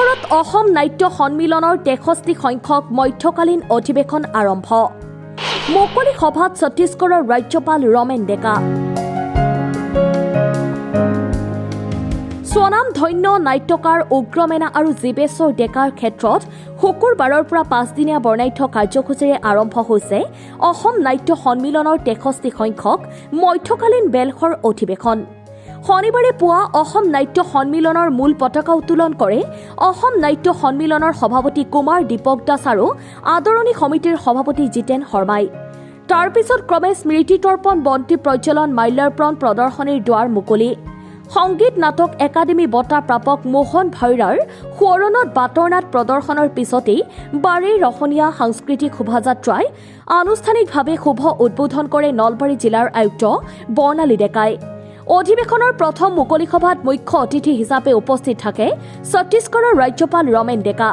শিলচৰত অসম নাট্য সন্মিলনৰ 63 সংখ্যক মধ্যকালীন অধিৱেশন আৰম্ভ। মুকলি সভাত ছত্তীশগড়ৰ ৰাজ্যপাল ৰমেন ডেকা। স্বনামধন্য নাট্যকাৰ উগ্ৰমেনা আৰু জীৱেশ্বৰ ডেকাৰ ক্ষেত্ৰত শুকুৰবাৰৰ পৰা 5দিনীয়া বৰ্ণাঢ্য কাৰ্যসূচীৰে আৰম্ভ হৈছে অসম নাট্য সন্মিলনৰ 63 সংখ্যক মধ্যকালীন বেলশৰ অধিৱেশন। শনিবাৰে পুৱা অসম নাট্য সন্মিলনৰ মূল পতাকা উত্তোলন কৰে অসম নাট্য সন্মিলনৰ সভাপতি কুমাৰ দীপক দাস আৰু আদৰণি সমিতিৰ সভাপতি জিতেন শৰ্মাই। তাৰ পিছত ক্ৰমে স্মৃতি তৰ্পণ, বন্তি প্ৰজ্বলন, মাল্যাৰ্পণ প্ৰদৰ্শনীৰ দুৱাৰ মুকলি। সংগীত নাটক একাডেমী বঁটা প্ৰাপক মোহন ভৈৰাৰ সোঁৱৰণত বাটৰনাট প্ৰদৰ্শনৰ পিছতেই বাৰেই ৰহণীয়া সাংস্কৃতিক শোভাযাত্ৰাই আনুষ্ঠানিকভাৱে শুভ উদ্বোধন কৰে নলবাৰী জিলাৰ আয়ুক্ত বৰ্ণালী ডেকাই। অধিৱেশনৰ প্ৰথম মুকলি সভাত মুখ্য অতিথি হিচাপে উপস্থিত থাকে ছত্তীশগড়ৰ ৰাজ্যপাল ৰমেন ডেকা।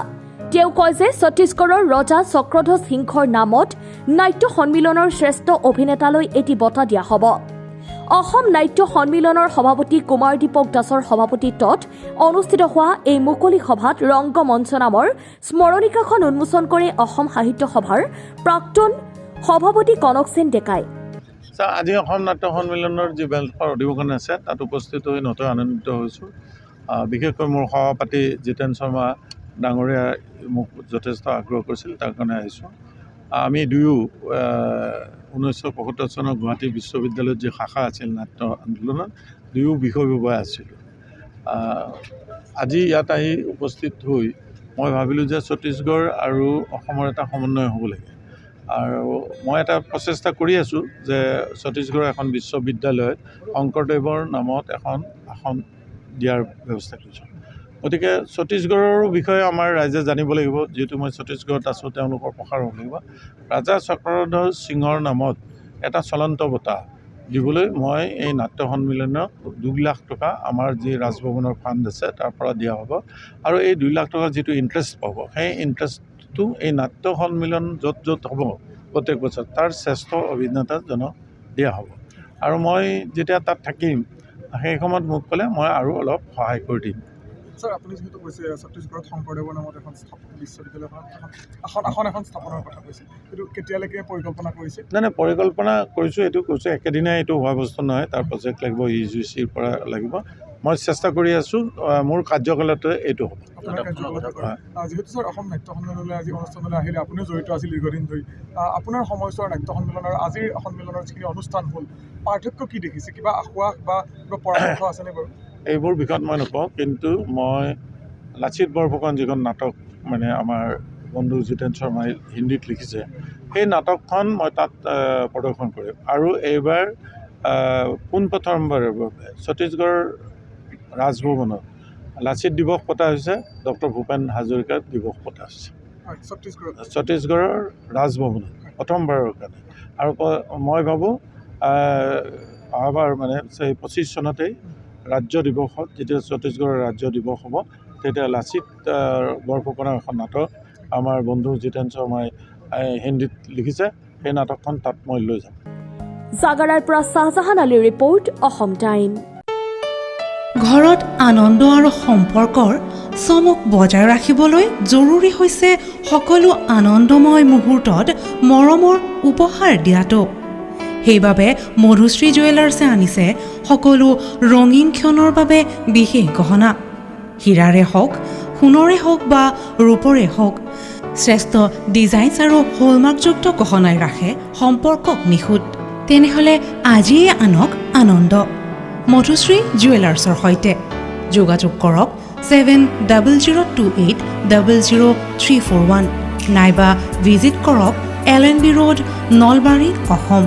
তেওঁ কয় যে ছত্তীশগড়ৰ ৰজা চক্ৰধ্বজ সিংহৰ নামত নাট্য সন্মিলনৰ শ্ৰেষ্ঠ অভিনেতালৈ এটি বঁটা দিয়া হ'ব। অসম নাট্য সন্মিলনৰ সভাপতি কুমাৰ দীপক দাসৰ সভাপতিত্বত অনুষ্ঠিত হোৱা এই মুকলি সভাত ৰংগমঞ্চ নামৰ স্মৰণিকাখন উন্মোচন কৰে অসম সাহিত্য সভাৰ প্ৰাক্তন সভাপতি কনক সেন ডেকাই। আজি অসম নাট্য সন্মিলনৰ যি বেলশৰ অধিৱেশন আছে তাত উপস্থিত হৈ নথৈ আনন্দিত হৈছোঁ। বিশেষকৈ মোৰ সভাপতি জিতেন শৰ্মা ডাঙৰীয়া মোক যথেষ্ট আগ্ৰহ কৰিছিল, তাৰ কাৰণে আহিছোঁ। আমি দুয়ো 1975 চনত গুৱাহাটী বিশ্ববিদ্যালয়ত যি শাখা আছিল নাট্য আন্দোলনত, দুয়ো বিষয়ববীয়া আছিলোঁ। আজি ইয়াত আহি উপস্থিত হৈ মই ভাবিলোঁ যে ছত্তীশগড় আৰু অসমৰ এটা সমন্বয় হ'ব লাগে। আৰু মই এটা প্ৰচেষ্টা কৰি আছোঁ যে ছত্তীশগড়ৰ এখন বিশ্ববিদ্যালয়ত শংকৰদেৱৰ নামত এখন আসন দিয়াৰ ব্যৱস্থা কৰিছোঁ। গতিকে ছত্তীশগড়ৰ বিষয়ে আমাৰ ৰাইজে জানিব লাগিব, যিহেতু মই ছত্তীশগড়ত আছোঁ, তেওঁলোকৰ প্ৰসাৰ হ'ব লাগিব। ৰাজা চক্ৰধ্বজ সিংহৰ নামত এটা চলন্ত বঁটা দিবলৈ মই এই নাট্য সন্মিলনক 2 লাখ টকা আমাৰ যি ৰাজভৱনৰ ফাণ্ড আছে তাৰ পৰা দিয়া হ'ব। আৰু এই 2 লাখ টকাৰ যিটো ইণ্টাৰেষ্ট পাব, সেই ইণ্টাৰেষ্টটো এই নাট্য সন্মিলন য'ত য'ত হ'ব প্ৰত্যেক বছৰ তাৰ শ্ৰেষ্ঠ অভিনেতাজনক দিয়া হ'ব। আৰু মই যেতিয়া তাত থাকিম সেই সময়ত মোক ক'লে মই আৰু অলপ সহায় কৰি দিম। স্যাৰ, আপুনি যেহেতু কৈছে ছত্তীশগড়ত শংকৰদেৱৰ নামত এখন বিশ্ববিদ্যালয়খন এখন স্থাপনৰ কথা কৈছে, কিন্তু কেতিয়ালৈকে পৰিকল্পনা কৰিছে? নাই, পৰিকল্পনা কৰিছোঁ, এইটো কৈছোঁ একেদিনাই এইটো হোৱা বস্তু নহয়, তাৰ প্ৰজেক্ট লাগিব, UGCৰ পৰা লাগিব। মই চেষ্টা কৰি আছোঁ, মোৰ কাৰ্যকালতে এইটো হ'ব। যিহেতু ছাৰ অসম নাট্য সন্মিলনলৈ আজি অনুষ্ঠানলৈ আহিলে, আপুনিও জড়িত আছিল দীৰ্ঘদিন ধৰি। আপোনাৰ সময়ছোৱাৰ নাট্য সন্মিলন আৰু আজিৰ সন্মিলনৰ যিখিনি অনুষ্ঠান হ'ল, পাৰ্থক্য কি দেখিছে? কিবা আশোৱাস বা কিবা পৰামৰ্শ আছেনে বাৰু? এইবোৰ বিষয়ত মই নকওঁ, কিন্তু মই লাচিত বৰফুকন যিখন নাটক মানে আমাৰ বন্ধু জিতেন শৰ্মাই হিন্দীত লিখিছে, সেই নাটকখন মই তাত প্ৰদৰ্শন কৰিম। আৰু এইবাৰ পোনপ্ৰথমবাৰৰ বাবে ছত্তীশগড় ৰাজভৱনত লাচিত দিৱস পতা হৈছে, ডক্টৰ ভূপেন হাজৰিকাৰ দিৱস পতা হৈছে ছত্তীশগড়ৰ ৰাজভৱনত প্ৰথমবাৰৰ কাৰণে। আৰু মই ভাবোঁ অহাবাৰ মানে 25 চনতেই ৰাজ্য দিৱসত, যেতিয়া ছত্তীশগড়ৰ ৰাজ্য দিৱস হ'ব, তেতিয়া লাচিত বৰফুকনৰ এখন নাটক আমাৰ বন্ধু জিতেন শৰ্মাই হিন্দীত লিখিছে, সেই নাটকখন তাত মই লৈ যাম। জাগাৰাৰ পৰা শাহজাহান আলীৰ ৰিপৰ্ট, অসম টাইম। ঘৰত আনন্দ আৰু সম্পৰ্কৰ চমক বজাই ৰাখিবলৈ জৰুৰী হৈছে সকলো আনন্দময় মুহূৰ্তত মৰমৰ উপহাৰ দিয়াটো। সেইবাবে মধুশ্ৰী জুৱেলাৰ্ছে আনিছে সকলো ৰঙীন ক্ষণৰ বাবে বিশেষ গহনা। হীৰাৰে হওক, সোণৰে হওক বা ৰূপৰে হওক, শ্ৰেষ্ঠ ডিজাইনছ আৰু হলমাৰ্কযুক্ত গহনাই ৰাখে সম্পৰ্কক নিখুঁত। তেনেহ'লে আজিয়ে আনক আনন্দ মধুশ্ৰী জুৱেলাৰ্ছৰ সৈতে। যোগাযোগ কৰক 7002800341 নাইবা ভিজিট কৰক LNB ৰোড, নলবাৰী, অসম।